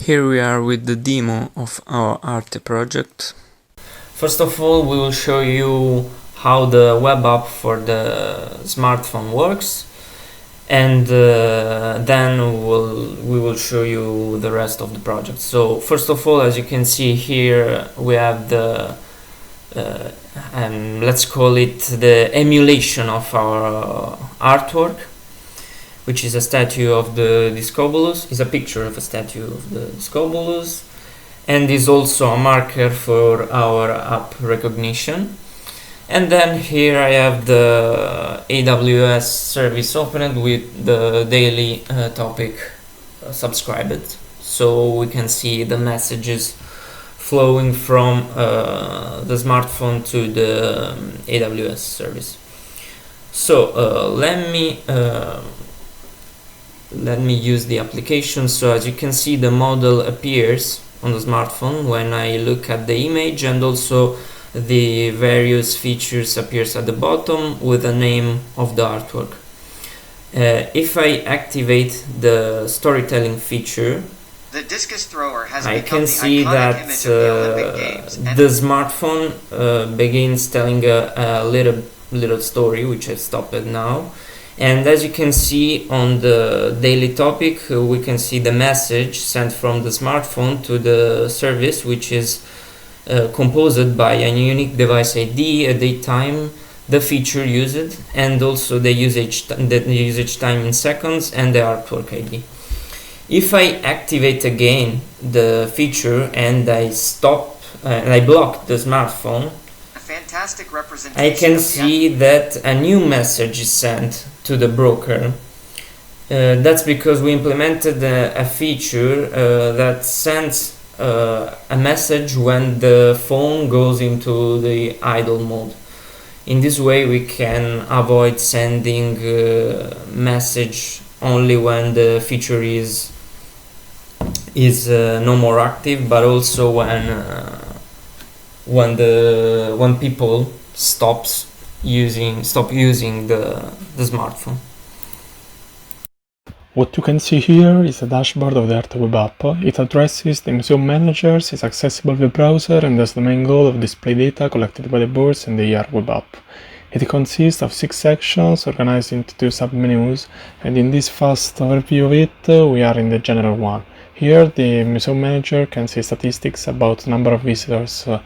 Here we are with the demo of our ARte project. First of all, we will show you how the web app for the smartphone works, and then we will show you the rest of the project. So first of all, as you can see here, we have the let's call it the emulation of our artwork, which is a statue of the Discobolus. Is a picture of a statue of the Discobolus, and is also a marker for our app recognition. And then here I have the AWS service opened with the daily topic subscribed, so we can see the messages flowing from the smartphone to the AWS service. So let me use the application. So as you can see, the model appears on the smartphone when I look at the image, and also the various features appears at the bottom with the name of the artwork. If I activate the storytelling feature, the discus thrower has I can see that the smartphone begins telling a little story, which I stopped now. And as you can see on the daily topic, we can see the message sent from the smartphone to the service, which is composed by a unique device ID, a date time, the feature used, and also the usage time in seconds, and the artwork ID. If I activate again the feature and I stop and I block the smartphone, fantastic representation, I can see that a new message is sent to the broker. That's because we implemented a feature that sends a message when the phone goes into the idle mode. In this way we can avoid sending message only when the feature is no more active, but also when people stop using the smartphone. What you can see here is a dashboard of the ARte Web App. It addresses the museum managers, is accessible via browser, and has the main goal of display data collected by the boards in the ARte Web App. It consists of 6 sections organized into 2 sub-menus, and in this fast overview of it, we are in the general one. Here, the museum manager can see statistics about number of visitors of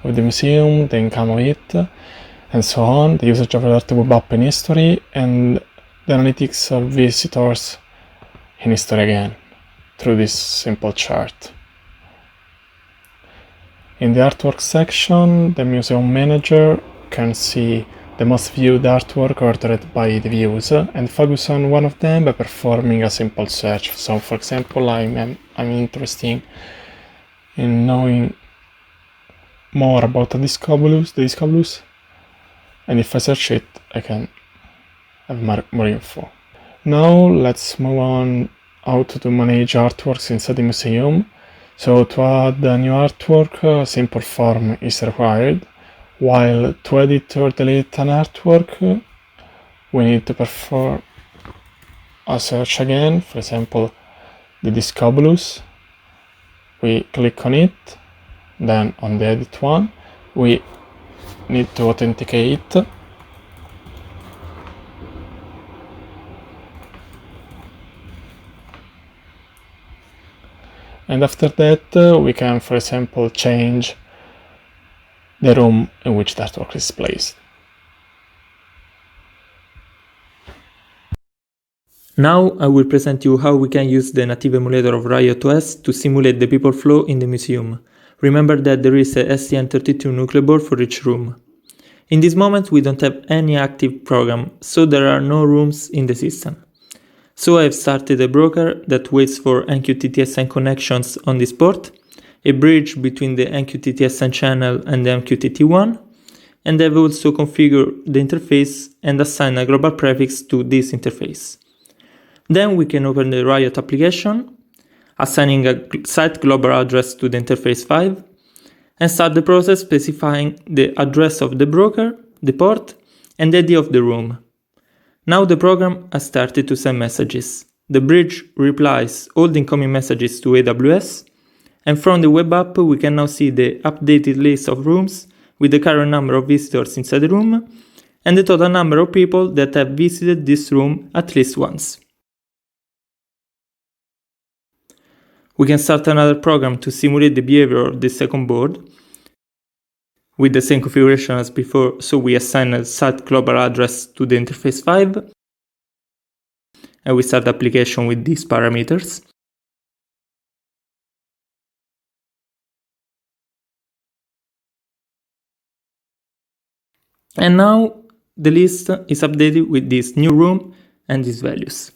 the museum, the income of it, and so on, the usage of the ARte Web App in history, and the analytics of visitors in history again, through this simple chart. In the artwork section, the museum manager can see the most viewed artwork ordered by the views and focus on one of them by performing a simple search. So, for example, I'm interested in knowing more about the Discobolus, and if I search it, I can have more info. Now let's move on how to manage artworks inside the museum. So to add a new artwork, a simple form is required, while to edit or delete an artwork, we need to perform a search again. For example, the Discobolus, we click on it, then on the edit one, we need to authenticate. And after that, we can, for example, change the room in which the artwork is placed. Now I will present you how we can use the native emulator of Riot OS to simulate the people flow in the museum. Remember that there is a STM32 Nucleo board for each room. In this moment we don't have any active program, so there are no rooms in the system. So I have started a broker that waits for MQTT-SN connections on this port, a bridge between the MQTT-SN channel and the MQTT1, and I've also configured the interface and assigned a global prefix to this interface. Then we can open the Riot application, assigning a site global address to the interface 5, and start the process specifying the address of the broker, the port, and the ID of the room. Now the program has started to send messages. the bridge replies all the incoming messages to AWS, and from the web app we can now see the updated list of rooms with the current number of visitors inside the room and the total number of people that have visited this room at least once. We can start another program to simulate the behavior of the second board with the same configuration as before, so we assign a site global address to the interface 5 and we start the application with these parameters. And now the list is updated with this new room and these values.